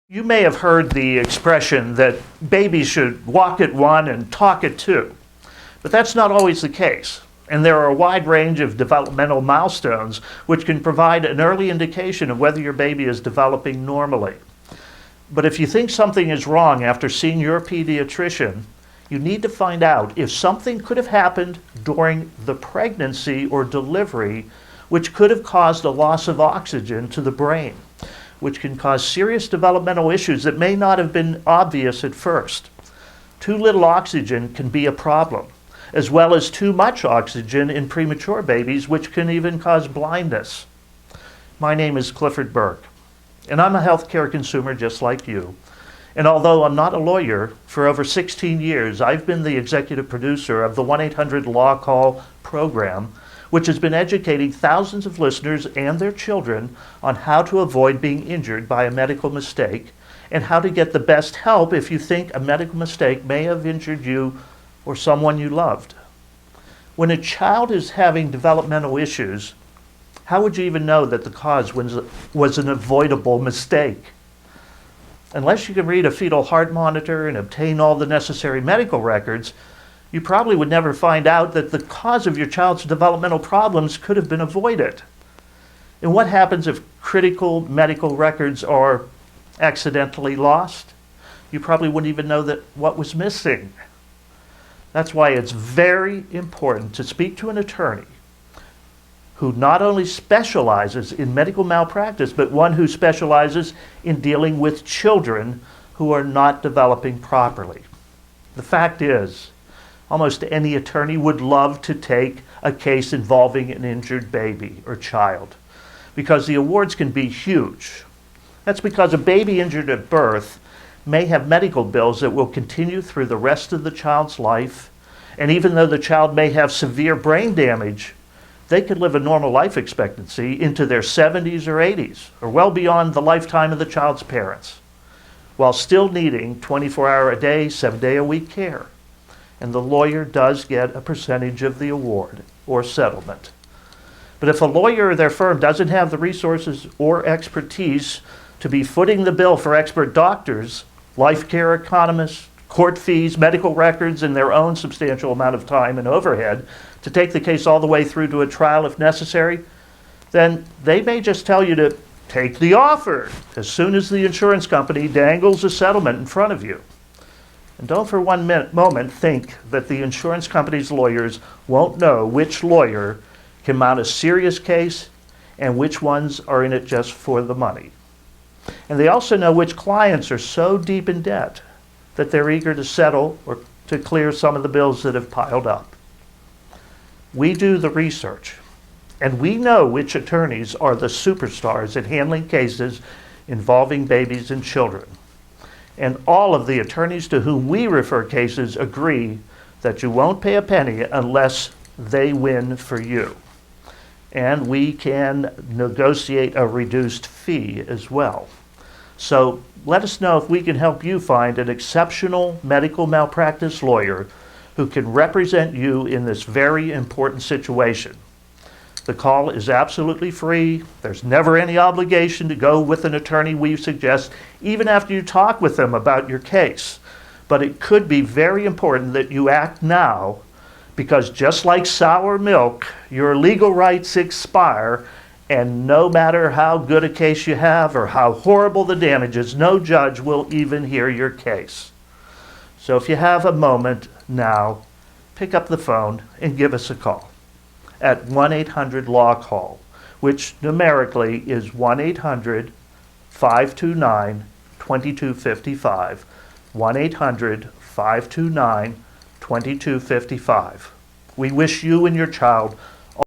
You may have heard the expression that babies should walk at 1 and talk at 2, but that's not always the case. And there are a wide range of developmental milestones which can provide an early indication of whether your baby is developing normally. But if you think something is wrong after seeing your pediatrician, you need to find out if something could have happened during the pregnancy or delivery which could have caused a loss of oxygen to the brain, which can cause serious developmental issues that may not have been obvious at first. Too little oxygen can be a problem, as well as too much oxygen in premature babies, which can even cause blindness. My name is Clifford Burke, and I'm a healthcare consumer just like you. And although I'm not a lawyer, for over 16 years, I've been the executive producer of the 1-800-LAW-CALL program, which has been educating thousands of listeners and their children on how to avoid being injured by a medical mistake and how to get the best help if you think a medical mistake may have injured you or someone you loved. When a child is having developmental issues, how would you even know that the cause was an avoidable mistake? Unless you can read a fetal heart monitor and obtain all the necessary medical records, you probably would never find out that the cause of your child's developmental problems could have been avoided. And what happens if critical medical records are accidentally lost? You probably wouldn't even know that what was missing. That's why it's very important to speak to an attorney who not only specializes in medical malpractice, but one who specializes in dealing with children who are not developing properly. The fact is, almost any attorney would love to take a case involving an injured baby or child because the awards can be huge. That's because a baby injured at birth may have medical bills that will continue through the rest of the child's life, and even though the child may have severe brain damage, they could live a normal life expectancy into their 70s or 80s, or well beyond the lifetime of the child's parents, while still needing 24-hour-a-day, 7-day-a-week care. And the lawyer does get a percentage of the award or settlement. But if a lawyer or their firm doesn't have the resources or expertise to be footing the bill for expert doctors, life care economists, court fees, medical records, and their own substantial amount of time and overhead to take the case all the way through to a trial if necessary, then they may just tell you to take the offer as soon as the insurance company dangles a settlement in front of you. And don't for one moment think that the insurance company's lawyers won't know which lawyer can mount a serious case and which ones are in it just for the money. And they also know which clients are so deep in debt that they're eager to settle or to clear some of the bills that have piled up. We do the research, and we know which attorneys are the superstars at handling cases involving babies and children. And all of the attorneys to whom we refer cases agree that you won't pay a penny unless they win for you. And we can negotiate a reduced fee as well. So let us know if we can help you find an exceptional medical malpractice lawyer who can represent you in this very important situation. The call is absolutely free. There's never any obligation to go with an attorney we suggest, even after you talk with them about your case. But it could be very important that you act now, because just like sour milk, your legal rights expire, and no matter how good a case you have or how horrible the damage is, no judge will even hear your case. So if you have a moment now, pick up the phone and give us a call at 1-800-LAW-CALL, which numerically is 1-800-529-2255, 1-800-529-2255. We wish you and your child